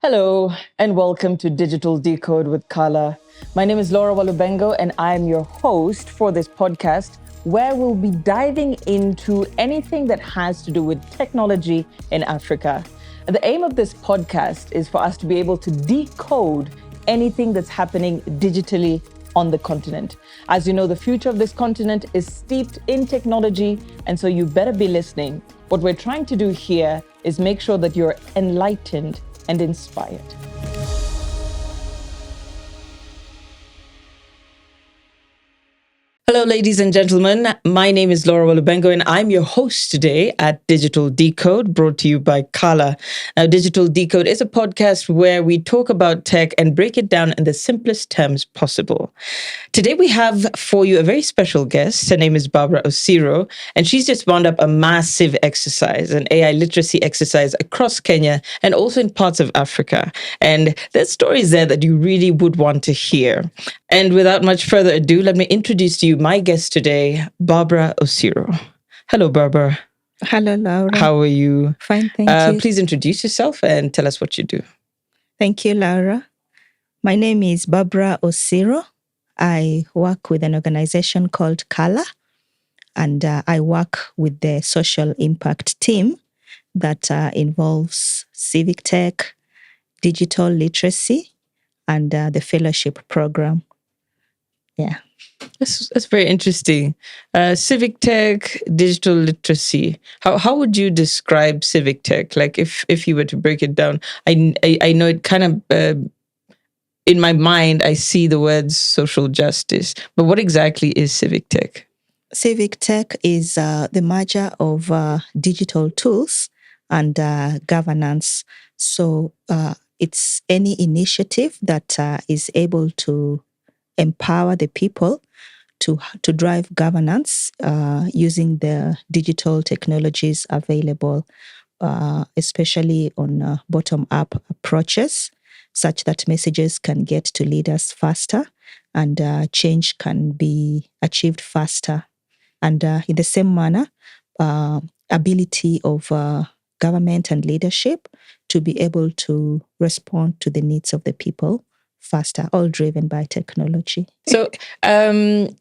Hello, and welcome to Digital Decode with Qhala. My name is Laura Walubengo, and I am your host for this podcast, where we'll be diving into anything that has to do with technology in Africa. And the aim of this podcast is for us to be able to decode anything that's happening digitally on the continent. As you know, the future of this continent is steeped in technology, and so you better be listening. What we're trying to do here is make sure that you're enlightened and inspired. Hello, ladies and gentlemen. My name is Laura Walubengo, and I'm your host today at Digital Decode, brought to you by Qhala. Now, Digital Decode is a podcast where we talk about tech and break it down in the simplest terms possible. Today, we have for you a very special guest. Her name is Barbara Osiro, and she's just wound up a massive exercise, an AI literacy exercise across Kenya and also in parts of Africa. And there's stories there that you really would want to hear. And without much further ado, let me introduce to you my guest today, Barbara Osiro. Hello, Barbara. Hello, Laura. How are you? Fine, thank you. Please introduce yourself and tell us what you do. Thank you, Laura. My name is Barbara Osiro. I work with an organization called Qhala, and I work with the social impact team that involves civic tech, digital literacy, and the fellowship program. Yeah. That's very interesting. Civic tech, digital literacy. How would you describe civic tech? Like if you were to break it down, I know it kind of in my mind I see the words social justice, but what exactly is civic tech? Civic tech is the merger of digital tools and governance. So it's any initiative that is able to empower the people to drive governance using the digital technologies available, especially on bottom-up approaches, such that messages can get to leaders faster and change can be achieved faster. And in the same manner, ability of government and leadership to be able to respond to the needs of the people faster, all driven by technology. So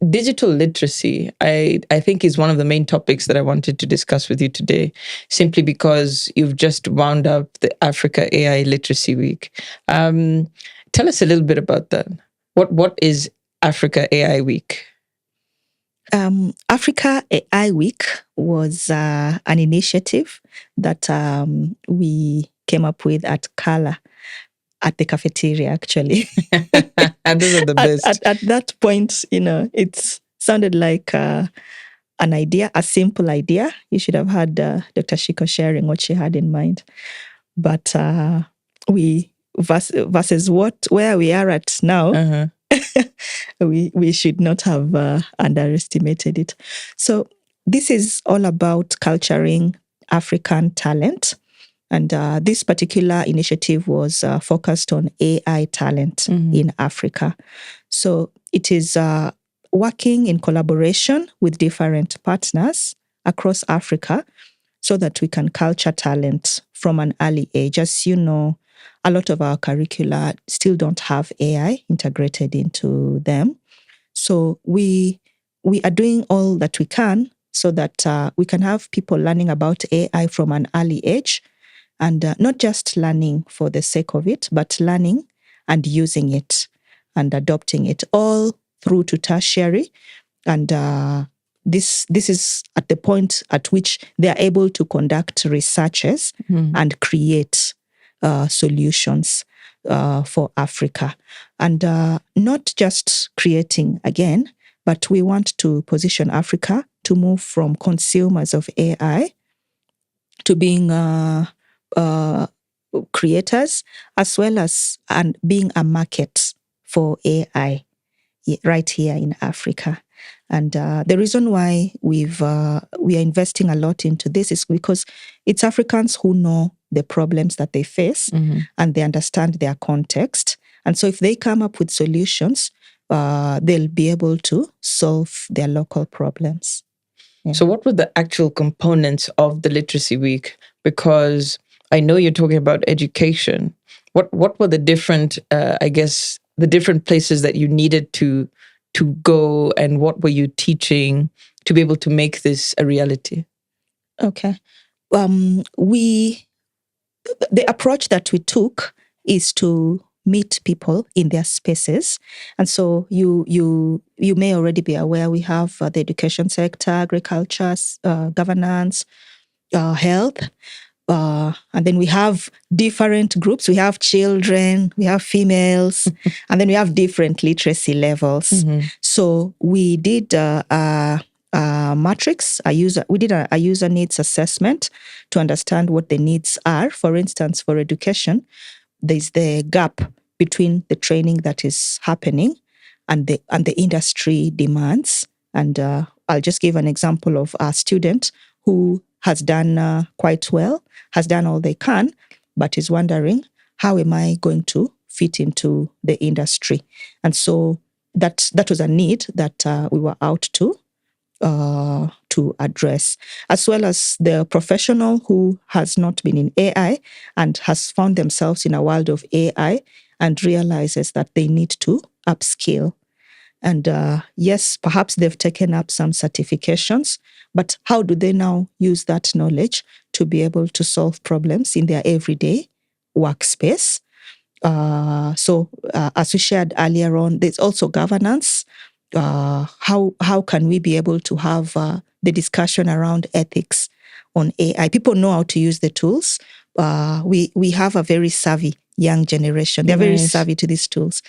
digital literacy, I think, is one of the main topics that I wanted to discuss with you today, simply because you've just wound up the Africa AI Literacy Week. Tell us a little bit about that. What is Africa AI Week? Africa AI Week was an initiative that we came up with at Qhala, at the cafeteria, actually. Those are the best. At that point, it sounded like an idea, a simple idea. You should have had Dr. Shiko sharing what she had in mind. But we versus where we are at now, we should not have underestimated it. So this is all about culturing African talent. And this particular initiative was focused on AI talent in Africa. So it is working in collaboration with different partners across Africa so that we can culture talent from an early age. As you know, a lot of our curricula still don't have AI integrated into them. So we are doing all that we can so that we can have people learning about AI from an early age. And not just learning for the sake of it, but learning and using it and adopting it all through to tertiary. And this is at the point at which they are able to conduct researches and create solutions for Africa. And not just creating again, but we want to position Africa to move from consumers of AI to being creators, as well as being a market for AI right here in Africa. And the reason why we are investing a lot into this is because it's Africans who know the problems that they face and they understand their context. And so if they come up with solutions, they'll be able to solve their local problems. Yeah. So what were the actual components of the Literacy Week? Because I know you're talking about education, What were the different, I guess, the different places that you needed to go, and what were you teaching to be able to make this a reality? Okay. The approach that we took is to meet people in their spaces. And so you may already be aware we have the education sector, agriculture, governance, health. And then we have different groups. We have children, we have females, and then we have different literacy levels. Mm-hmm. So we did a matrix. We did a user needs assessment to understand what the needs are. For instance, for education, there's the gap between the training that is happening and the industry demands. And I'll just give an example of a student who has done quite well, has done all they can, but is wondering, how am I going to fit into the industry? And so that was a need that we were out to address, as well as the professional who has not been in AI and has found themselves in a world of AI and realizes that they need to upskill. And yes, perhaps they've taken up some certifications, but how do they now use that knowledge to be able to solve problems in their everyday workspace? So as we shared earlier on, there's also governance. How can we be able to have the discussion around ethics on AI? People know how to use the tools. We have a very savvy young generation. They're very savvy to these tools.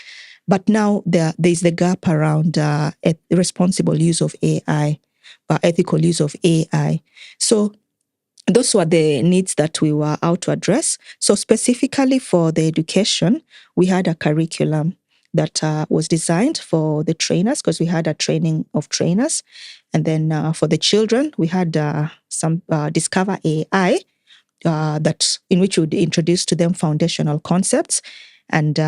But now there's the gap around responsible use of AI, ethical use of AI. So those were the needs that we were out to address. So specifically for the education, we had a curriculum that was designed for the trainers, because we had a training of trainers. And then for the children, we had some Discover AI, that in which we would introduce to them foundational concepts. And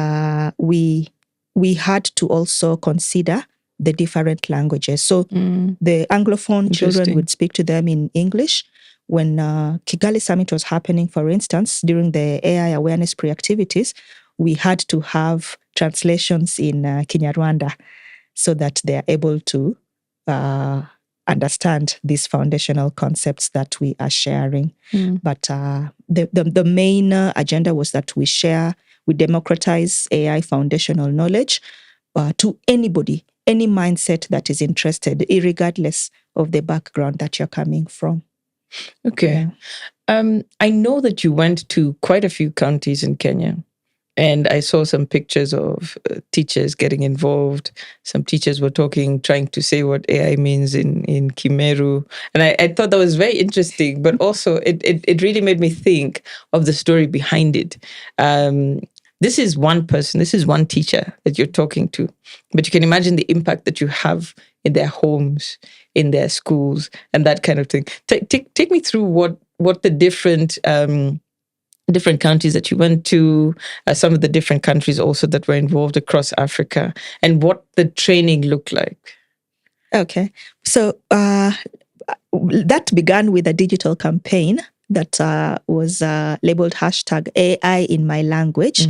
we had to also consider the different languages. So the Anglophone children would speak to them in English. When Kigali Summit was happening, for instance, during the AI awareness pre-activities, we had to have translations in Kinyarwanda so that they are able to understand these foundational concepts that we are sharing. But the main agenda was that we democratize AI foundational knowledge to anybody, any mindset that is interested, regardless of the background that you're coming from. Okay. Yeah. I know that you went to quite a few counties in Kenya, and I saw some pictures of teachers getting involved. Some teachers were trying to say what AI means in Kimeru. And I thought that was very interesting, but also it really made me think of the story behind it. This is one person, this is one teacher that you're talking to, but you can imagine the impact that you have in their homes, in their schools, and that kind of thing. Take me through what the different counties that you went to, some of the different countries also that were involved across Africa, and what the training looked like. Okay. So that began with a digital campaign that was labeled #AI in my language.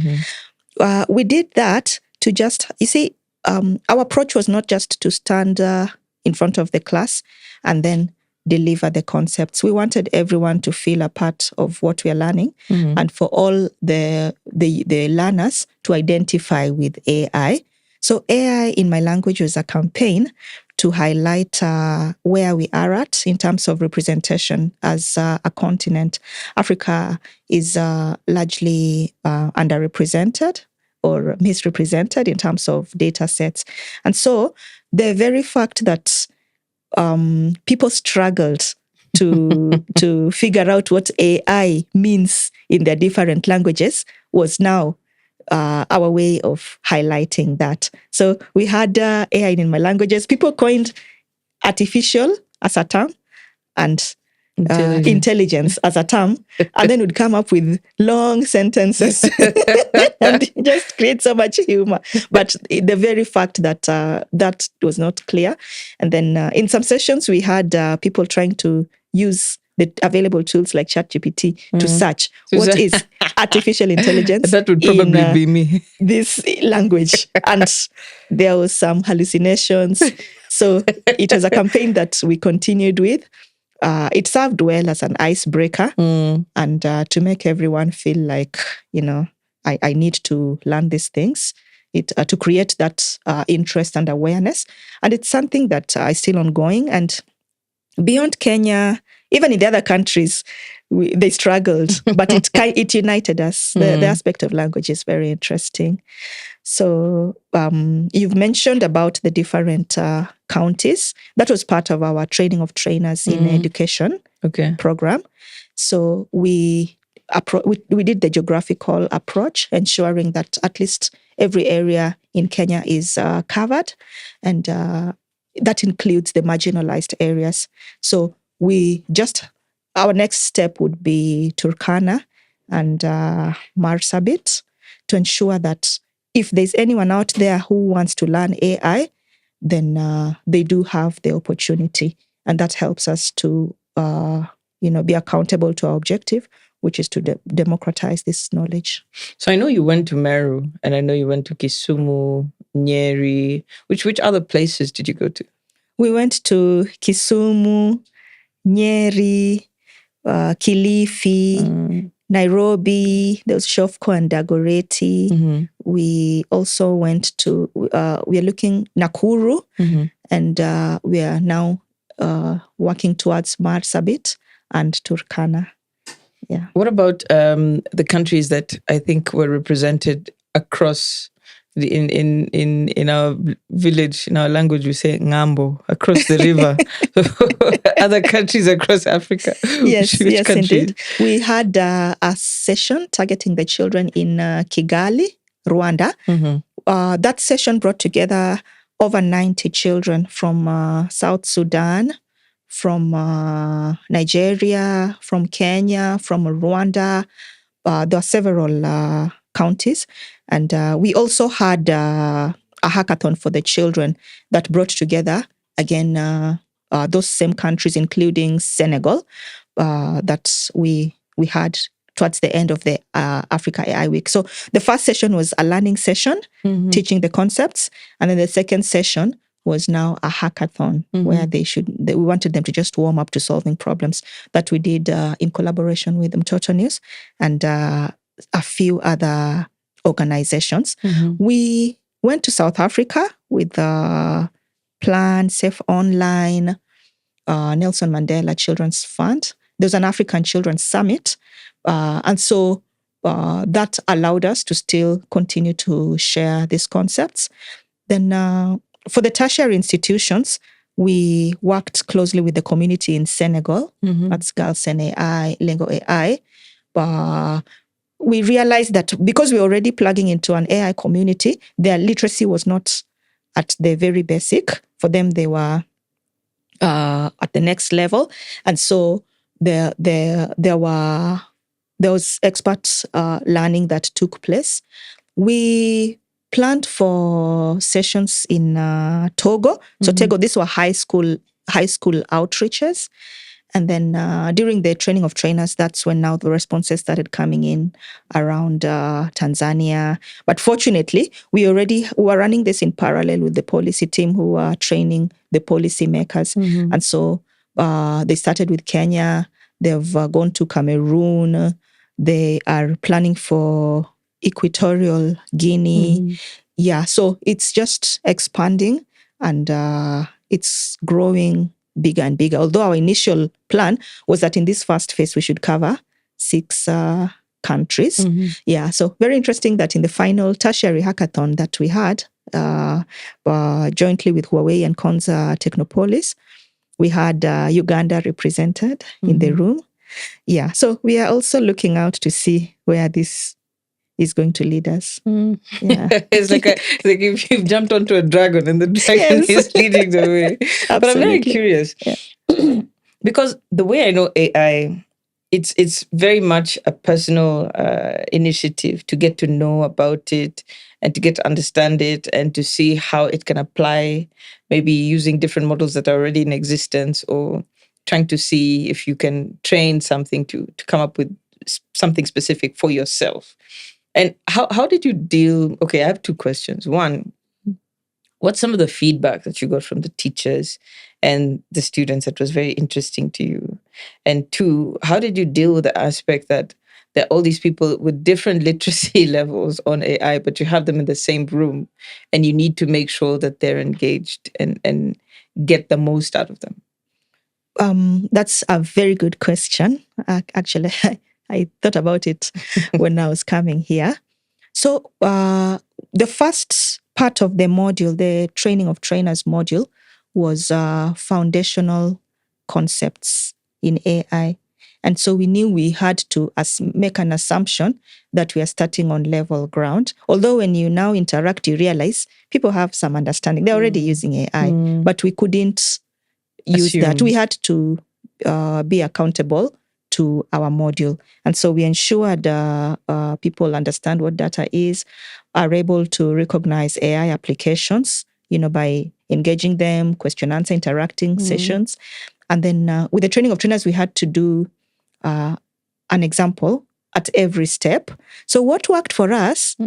We did that to just, you see, our approach was not just to stand in front of the class and then deliver the concepts. We wanted everyone to feel a part of what we are learning, and for all the learners to identify with AI. So AI in my language was a campaign to highlight where we are at in terms of representation as a continent. Africa is largely underrepresented or misrepresented in terms of data sets. And so the very fact that people struggled to figure out what AI means in their different languages was now our way of highlighting that. So we had AI in my languages. People coined artificial as a term and intelligence as a term, and then would come up with long sentences and just create so much humor. But the very fact that that was not clear. And then in some sessions, we had people trying to use the available tools like ChatGPT to search To what search. is artificial intelligence. That would probably be me. This language. And there was some hallucinations. So it was a campaign that we continued with. It served well as an icebreaker and to make everyone feel like, I need to learn these things. To create that interest and awareness. And it's something that is still ongoing. And beyond Kenya, even in the other countries, they struggled, but it united us. The aspect of language is very interesting. So you've mentioned about the different counties. That was part of our training of trainers in education program. So we did the geographical approach, ensuring that at least every area in Kenya is covered, and that includes the marginalized areas. So our next step would be Turkana and Marsabit to ensure that if there's anyone out there who wants to learn AI, then they do have the opportunity. And that helps us to be accountable to our objective, which is to democratize this knowledge. So I know you went to Meru, and I know you went to Kisumu, Nyeri. Which other places did you go to? We went to Kisumu, Nyeri, Kilifi, Nairobi. There was Shofko and Dagoretti. We also went to, we are looking Nakuru, and we are now working towards Marsabit and Turkana. Yeah. What about the countries that I think were represented across in our village, in our language we say ngambo, across the river? Other countries across Africa. Yes, which countries? Indeed. We had a session targeting the children in Kigali, Rwanda. That session brought together over 90 children from South Sudan, from Nigeria, from Kenya, from Rwanda. There are several counties. And we also had a hackathon for the children that brought together, again, those same countries, including Senegal, that we had towards the end of the Africa AI Week. So the first session was a learning session, teaching the concepts. And then the second session was now a hackathon where we wanted them to just warm up to solving problems that we did in collaboration with Mtoto News and a few other organizations. We went to South Africa with Plan, Safe Online, Nelson Mandela Children's Fund. There was an African Children's Summit. And so that allowed us to still continue to share these concepts. Then for the tertiary institutions, we worked closely with the community in Senegal. That's Galsen AI, Lingo AI. We realized that because we're already plugging into an AI community, their literacy was not at the very basic. For them, they were at the next level. And so there was expert learning that took place. We planned for sessions in Togo. So Togo, these were high school outreaches. And then during the training of trainers, that's when now the responses started coming in around Tanzania. But fortunately, we were running this in parallel with the policy team who are training the policy makers. And so they started with Kenya. They've gone to Cameroon. They are planning for Equatorial Guinea. Yeah, so it's just expanding and it's growing bigger and bigger. Although our initial plan was that in this first phase, we should cover 6 countries. Yeah, so very interesting that in the final tertiary hackathon that we had jointly with Huawei and Konza Technopolis, we had Uganda represented in the room. Yeah, so we are also looking out to see where this is going to lead us. Yeah. It's like if you've jumped onto a dragon and the dragon is leading the way. But I'm very curious because the way I know AI, it's very much a personal initiative to get to know about it and to get to understand it and to see how it can apply, maybe using different models that are already in existence or trying to see if you can train something to come up with something specific for yourself. And how did you deal? Okay, I have two questions. One, what's some of the feedback that you got from the teachers and the students that was very interesting to you? And two, how did you deal with the aspect that there are all these people with different literacy levels on AI, but you have them in the same room and you need to make sure that they're engaged and get the most out of them? That's a very good question. Actually, I thought about it when I was coming here. So the first part of the module, the training of trainers module, was foundational concepts in AI. And so we knew we had to make an assumption that we are starting on level ground. Although when you now interact, you realize people have some understanding. They're already using AI, but we couldn't use that. We had to be accountable to our module. And so we ensured people understand what data is, are able to recognize AI applications, by engaging them, question answer, interacting sessions. And then with the training of trainers, we had to do an example at every step. So what worked for us,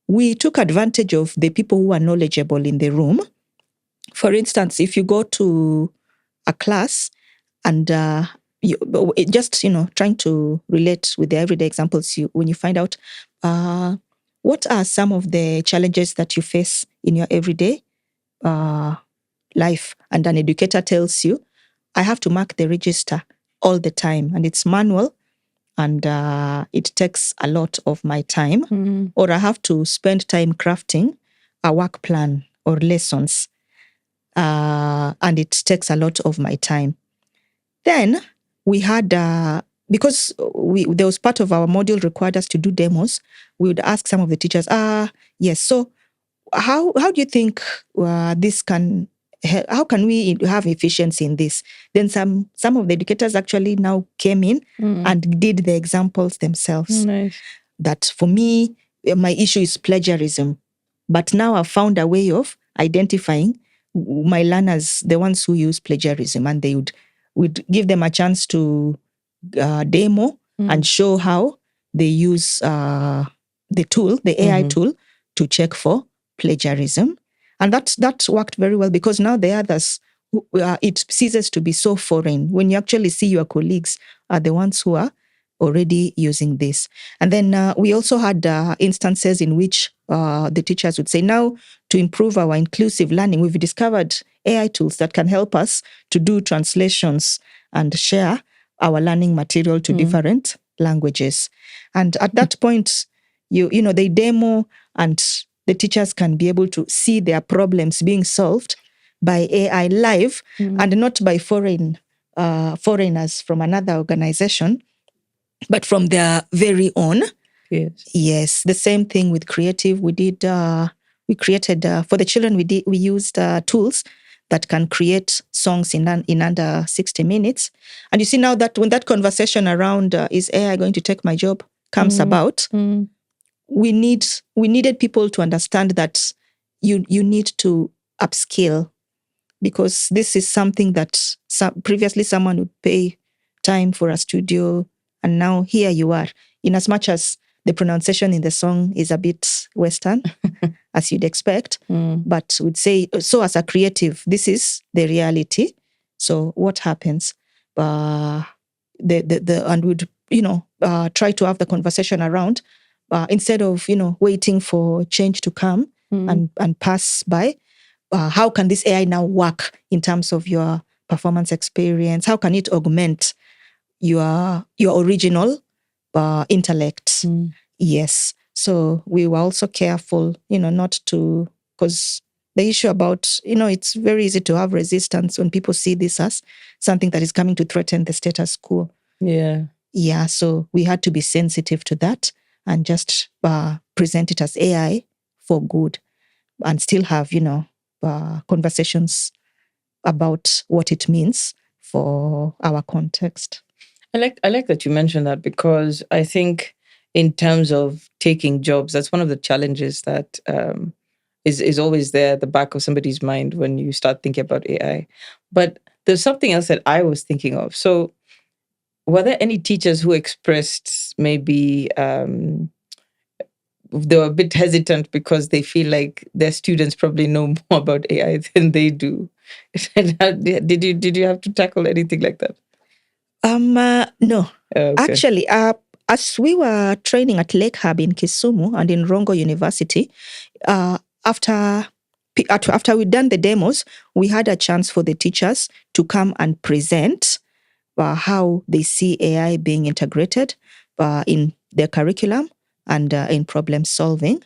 we took advantage of the people who are knowledgeable in the room. For instance, if you go to a class and trying to relate with the everyday examples, when you find out what are some of the challenges that you face in your everyday life, and an educator tells you, I have to mark the register all the time, and it's manual, and it takes a lot of my time, or I have to spend time crafting a work plan or lessons, and it takes a lot of my time. Then we had, because there was part of our module required us to do demos, we would ask some of the teachers, yes, so how do you think this can help? How can we have efficiency in this? Then some of the educators actually now came in and did the examples themselves. Nice. That for me, my issue is plagiarism. But now I've found a way of identifying my learners, the ones who use plagiarism, and they would give them a chance to demo and show how they use the tool, the AI tool, to check for plagiarism. And that worked very well, because now the others, it ceases to be so foreign when you actually see your colleagues are the ones who are already using this. And then we also had instances in which the teachers would say, now to improve our inclusive learning, we've discovered AI tools that can help us to do translations and share our learning material to different languages. And at that point, they demo, and the teachers can be able to see their problems being solved by AI live, and not by foreigners from another organization, but from their very own. Yes. The same thing with creative. We did. We created for the children. We used tools that can create songs in under 60 minutes. And you see now that when that conversation around is AI going to take my job comes about, we needed people to understand that you need to upskill, because this is something that previously someone would pay time for a studio, and now here you are. In as much as the pronunciation in the song is a bit Western, as you'd expect, but would say, so as a creative, this is the reality. So what happens? And would try to have the conversation around, instead of waiting for change to come and pass by. How can this AI now work in terms of your performance experience? How can it augment your original intellect? Yes. So we were also careful, not to, because the issue about, it's very easy to have resistance when people see this as something that is coming to threaten the status quo. Yeah. So we had to be sensitive to that and just present it as AI for good, and still have, conversations about what it means for our context. I like that you mentioned that, because I think in terms of taking jobs, that's one of the challenges that is always there at the back of somebody's mind when you start thinking about AI. But there's something else that I was thinking of. So, were there any teachers who expressed maybe they were a bit hesitant because they feel like their students probably know more about AI than they do? Did you have to tackle anything like that? No. Okay. Actually, as we were training at Lake Hub in Kisumu and in Rongo University, after we'd done the demos, we had a chance for the teachers to come and present how they see AI being integrated in their curriculum and in problem solving.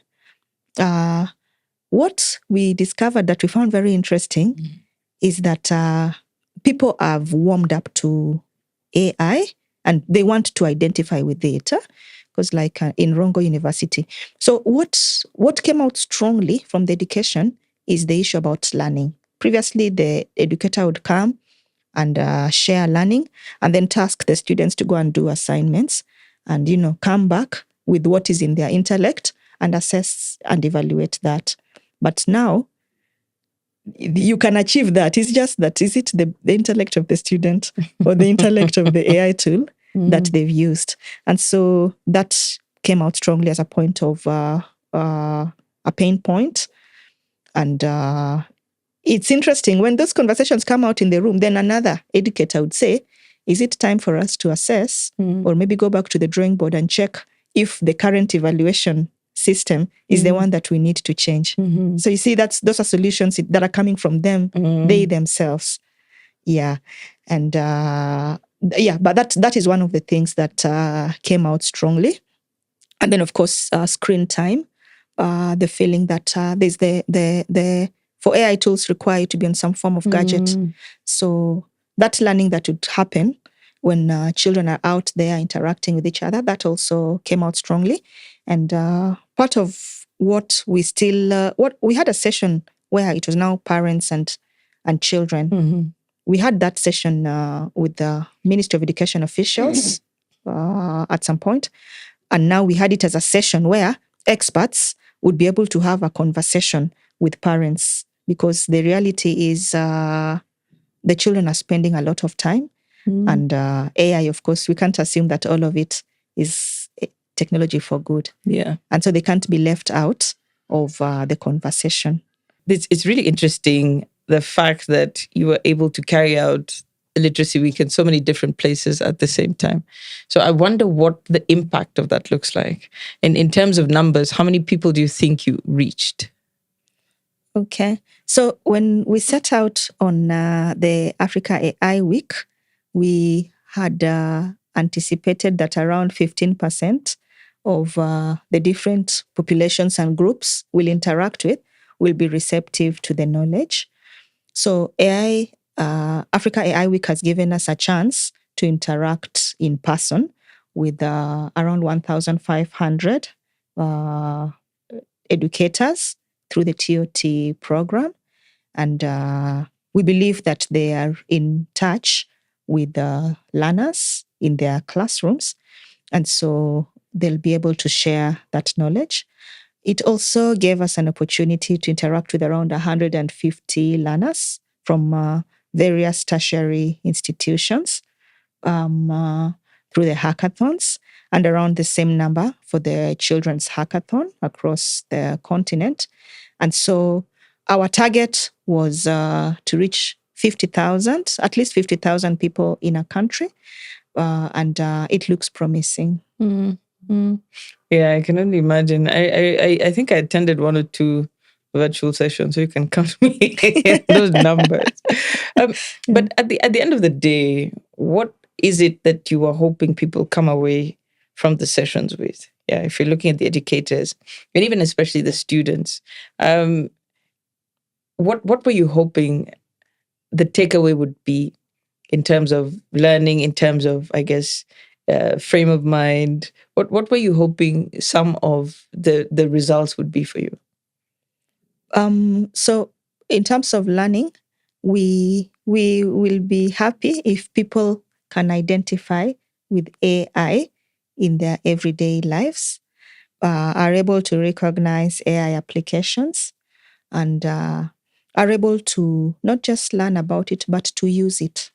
What we discovered that we found very interesting is that people have warmed up to AI and they want to identify with it. Because like in Rongo University. So what came out strongly from the education is the issue about learning. Previously, the educator would come and share learning and then task the students to go and do assignments and, come back with what is in their intellect and assess and evaluate that. But now, you can achieve that. It's just that, is it the intellect of the student or the intellect of the AI tool that they've used? And so that came out strongly as a point of a pain point. And it's interesting when those conversations come out in the room, then another educator would say, is it time for us to assess or maybe go back to the drawing board and check if the current evaluation system is the one that we need to change? So you see, those are solutions that are coming from them, they themselves. Yeah. And but that is one of the things that came out strongly. And then, of course, screen time, the feeling that there's for AI tools require you to be on some form of gadget. So that learning that would happen when children are out there interacting with each other, that also came out strongly. And part of what we still, we had a session where it was now parents and children. We had that session with the Ministry of Education officials at some point. And now we had it as a session where experts would be able to have a conversation with parents, because the reality is the children are spending a lot of time. And AI, of course, we can't assume that all of it is technology for good. Yeah. And so they can't be left out of the conversation. It's really interesting, the fact that you were able to carry out Literacy Week in so many different places at the same time. So I wonder what the impact of that looks like. And in terms of numbers, how many people do you think you reached? Okay. So when we set out on the Africa AI Week, we had anticipated that around 15% of the different populations and groups we'll interact with will be receptive to the knowledge. So Africa AI Week has given us a chance to interact in person with around 1,500 educators through the TOT program. And we believe that they are in touch with the learners in their classrooms. And so they'll be able to share that knowledge. It also gave us an opportunity to interact with around 150 learners from various tertiary institutions through the hackathons, and around the same number for the children's hackathon across the continent. And so our target was to reach 50,000, at least 50,000 people in a country. And it looks promising. Yeah, I can only imagine. I think I attended one or two virtual sessions, so you can count me those numbers. But at the end of the day, what is it that you are hoping people come away from the sessions with? Yeah, if you're looking at the educators and even especially the students, what were you hoping the takeaway would be in terms of learning, in terms of, I guess, frame of mind? What were you hoping some of the results would be for you? So in terms of learning, we will be happy if people can identify with AI in their everyday lives, are able to recognize AI applications, and are able to not just learn about it, but to use it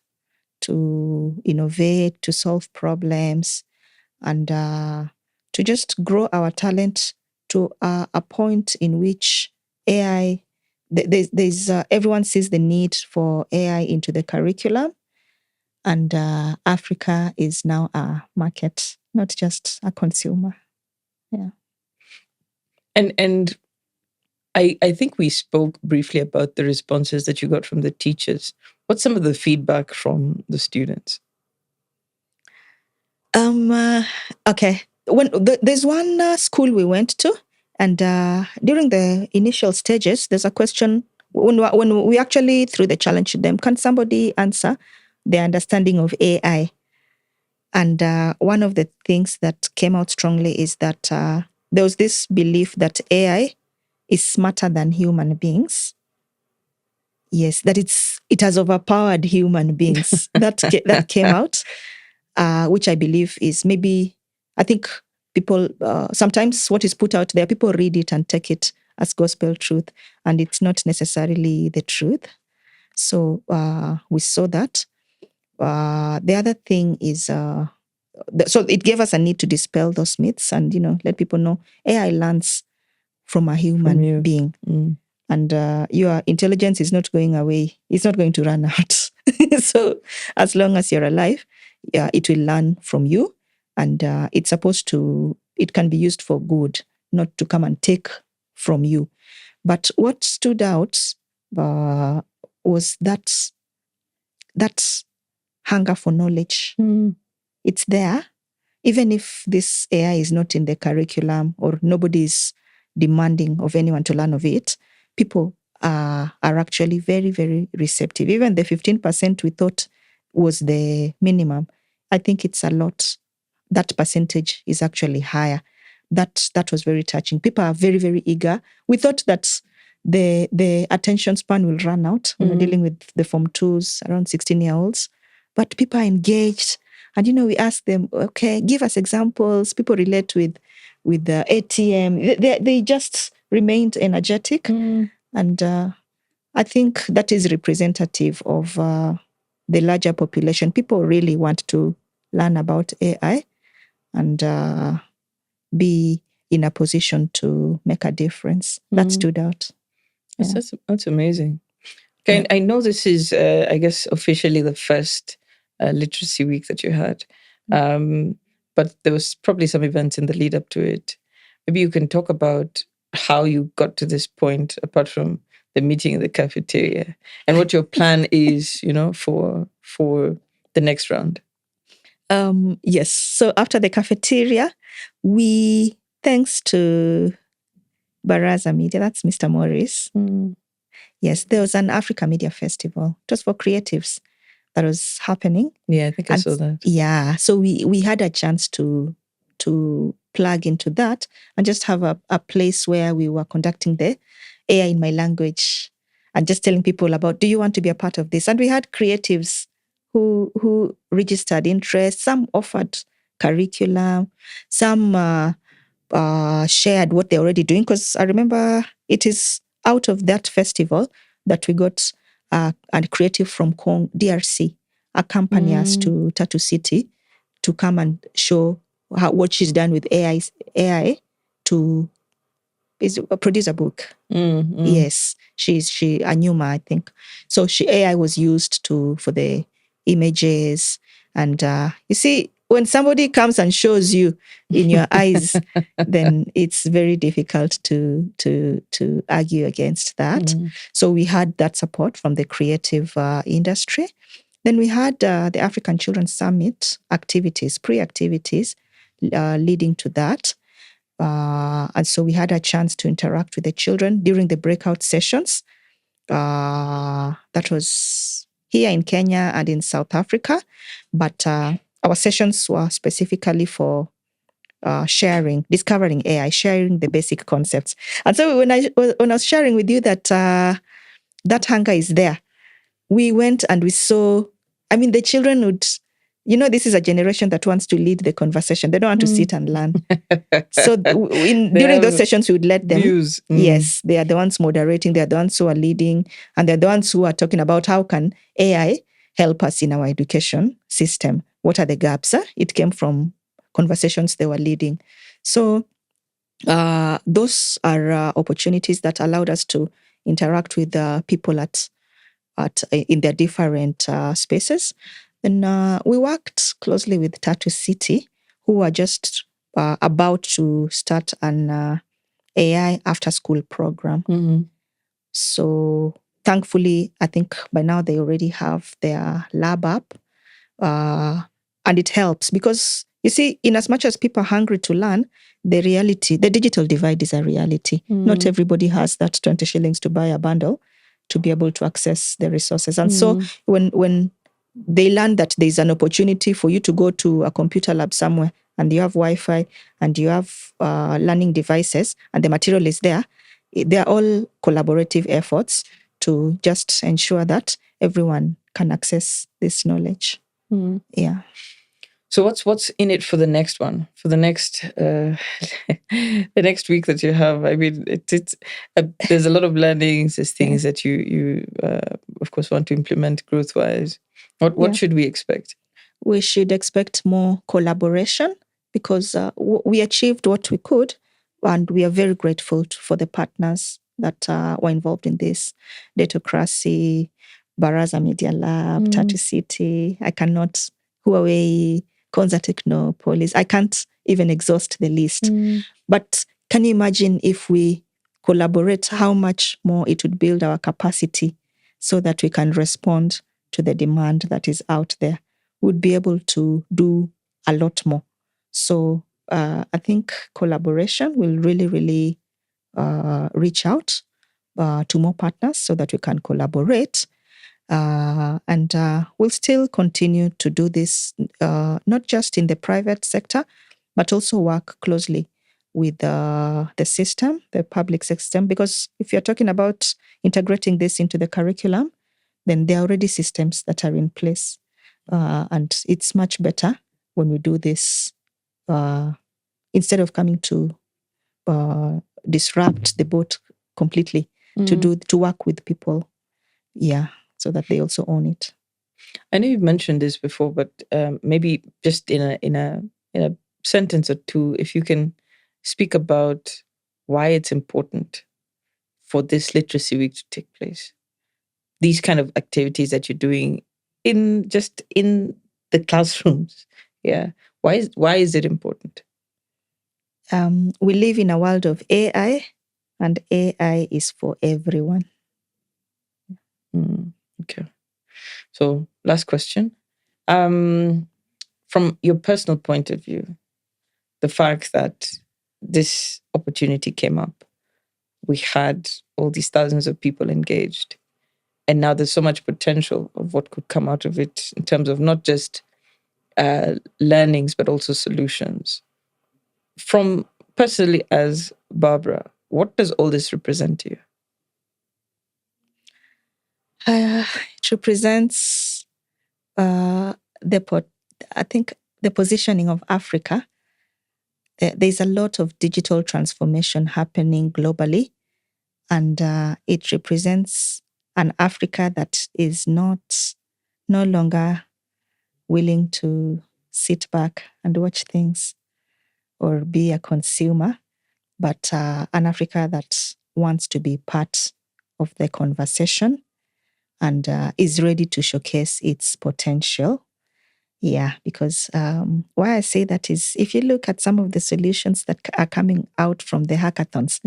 to innovate, to solve problems, and to just grow our talent to a point in which AI, there's everyone sees the need for AI into the curriculum, and Africa is now a market, not just a consumer. Yeah. And I think we spoke briefly about the responses that you got from the teachers. What's some of the feedback from the students? Okay. There's one school we went to, and during the initial stages, there's a question when we actually threw the challenge to them. Can somebody answer their understanding of AI? And one of the things that came out strongly is that there was this belief that AI is smarter than human beings. Yes, that it has overpowered human beings. That came out, which I believe is maybe, I think people, sometimes what is put out there, people read it and take it as gospel truth, and it's not necessarily the truth. So we saw that. The other thing is, so it gave us a need to dispel those myths and, let people know AI learns from a human being. And your intelligence is not going away. It's not going to run out. So as long as you're alive, it will learn from you. And it can be used for good, not to come and take from you. But what stood out was that hunger for knowledge. It's there. Even if this AI is not in the curriculum or nobody is demanding of anyone to learn of it, people are actually very, very receptive. Even the 15% we thought was the minimum, I think it's a lot. That percentage is actually higher. That was very touching. People are very, very eager. We thought that the attention span will run out when we're dealing with the Form 2s, around 16-year-olds. But people are engaged. And, we ask them, okay, give us examples. People relate with the ATM. They just remained energetic. And I think that is representative of the larger population. People really want to learn about AI and be in a position to make a difference. That stood out. Yeah. That's amazing. Okay, yeah. I know this is, I guess, officially the first literacy week that you had. But there was probably some events in the lead up to it. Maybe you can talk about how you got to this point, apart from the meeting in the cafeteria, and what your plan is, for the next round. Yes. So after the cafeteria, thanks to Baraza Media, that's Mr. Morris. Yes, there was an Africa Media Festival. It was for creatives that was happening. Yeah, I think I saw that. Yeah, so we had a chance to plug into that and just have a place where we were conducting the AI in my language and just telling people about, do you want to be a part of this? And we had creatives who registered interest. Some offered curriculum. Some shared what they're already doing. Because I remember it is out of that festival that we got a creative from DRC accompany us to Tatu City to come and show what she's done with AI to produce a book. Yes, she's Anuma, I think. So AI was used for the images, and you see, when somebody comes and shows you in your eyes, then it's very difficult to argue against that. So we had that support from the creative industry. Then we had the African Children's Summit activities, pre-activities leading to that. And so we had a chance to interact with the children during the breakout sessions. That was here in Kenya and in South Africa. But our sessions were specifically for discovering AI, sharing the basic concepts. And so when I was sharing with you that that hunger is there, we went and we saw, the children would this is a generation that wants to lead the conversation. They don't want to sit and learn. So during those sessions, we would let them. Views. Yes, they are the ones moderating. They are the ones who are leading. And they're the ones who are talking about how can AI help us in our education system. What are the gaps? It came from conversations they were leading. So those are opportunities that allowed us to interact with people in their different spaces. And we worked closely with Tatu City, who are just about to start an AI after school program. Mm-hmm. So thankfully, I think by now they already have their lab up. And it helps because, you see, in as much as people are hungry to learn, the digital divide is a reality. Not everybody has that 20 shillings to buy a bundle to be able to access the resources. And so when they learn that there's an opportunity for you to go to a computer lab somewhere and you have Wi-Fi and you have learning devices and the material is there, they're all collaborative efforts to just ensure that everyone can access this knowledge. Yeah. So what's in it for the next one? For the next the next week that you have? I mean, it's there's a lot of learnings. There's things that you of course want to implement growth wise. What should we expect? We should expect more collaboration because we achieved what we could, and we are very grateful for the partners that were involved in this. Datocracy, Baraza Media Lab, Tatu City. I cannot, Huawei, Konza Technopolis. I can't even exhaust the list. But can you imagine if we collaborate, how much more it would build our capacity so that we can respond to the demand that is out there? Would be able to do a lot more. So I think collaboration will really, really reach out to more partners so that we can collaborate. And we'll still continue to do this, not just in the private sector, but also work closely with the system, the public system, because if you're talking about integrating this into the curriculum, then there are already systems that are in place. And it's much better when we do this instead of coming to disrupt the boat completely, to work with people, so that they also own it. I know you've mentioned this before, but maybe just in a sentence or two, if you can speak about why it's important for this literacy week to take place. These kind of activities that you're doing in the classrooms. Yeah. Why is it important? We live in a world of AI, and AI is for everyone. Okay. So last question. From your personal point of view, the fact that this opportunity came up, we had all these thousands of people engaged, and now there's so much potential of what could come out of it in terms of not just learnings, but also solutions. From personally as Barbara, what does all this represent to you? It represents I think the positioning of Africa. There's a lot of digital transformation happening globally, and it represents an Africa that is no longer willing to sit back and watch things or be a consumer, but an Africa that wants to be part of the conversation and is ready to showcase its potential. Yeah, because why I say that is if you look at some of the solutions that are coming out from the hackathons,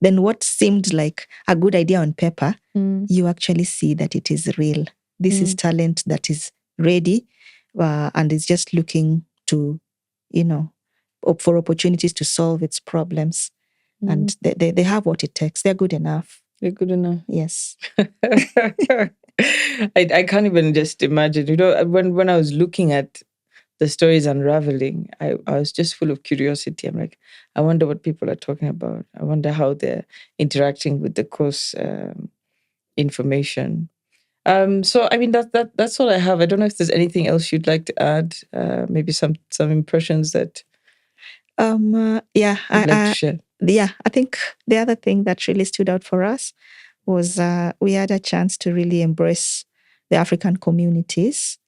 then what seemed like a good idea on paper, you actually see that it is real. This is talent that is ready and is just looking to, for opportunities to solve its problems. And they have what it takes. They're good enough. They're good enough. Yes. I can't even just imagine. When I was looking at the stories unraveling, I was just full of curiosity. I'm like, I wonder what people are talking about. I wonder how they're interacting with the course information. So I mean that's all I have. I don't know if there's anything else you'd like to add. Maybe some impressions that Yeah, you'd like to share. yeah. I think the other thing that really stood out for us was we had a chance to really embrace the African communities.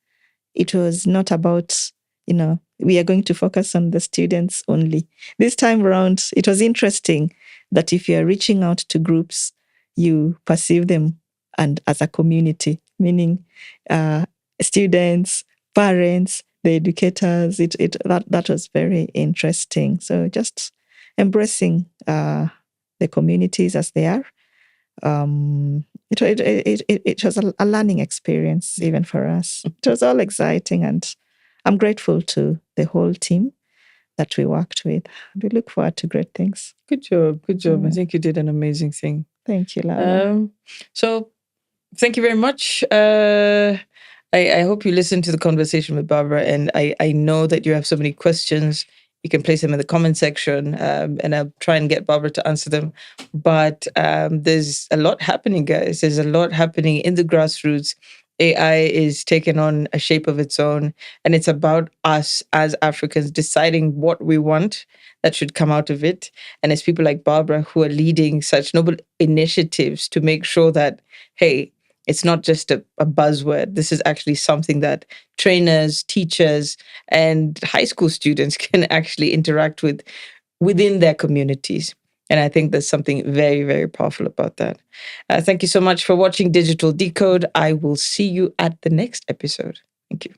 It was not about, we are going to focus on the students only. This time around, it was interesting that if you're reaching out to groups, you perceive them and as a community, meaning students, parents, the educators. That was very interesting. So just embracing the communities as they are. It was a learning experience even for us. It was all exciting, and I'm grateful to the whole team that we worked with. We look forward to great things. Good job. Good job. I think you did an amazing thing. Thank you, Laura. So thank you very much. I hope you listened to the conversation with Barbara, and I know that you have so many questions. You can place them in the comment section, and I'll try and get Barbara to answer them. But there's a lot happening, guys. There's a lot happening in the grassroots. AI is taking on a shape of its own, and it's about us as Africans deciding what we want that should come out of it. And it's people like Barbara who are leading such noble initiatives to make sure that, hey, it's not just a buzzword. This is actually something that trainers, teachers, and high school students can actually interact with within their communities. And I think there's something very, very powerful about that. Thank you so much for watching Digital Decode. I will see you at the next episode. Thank you.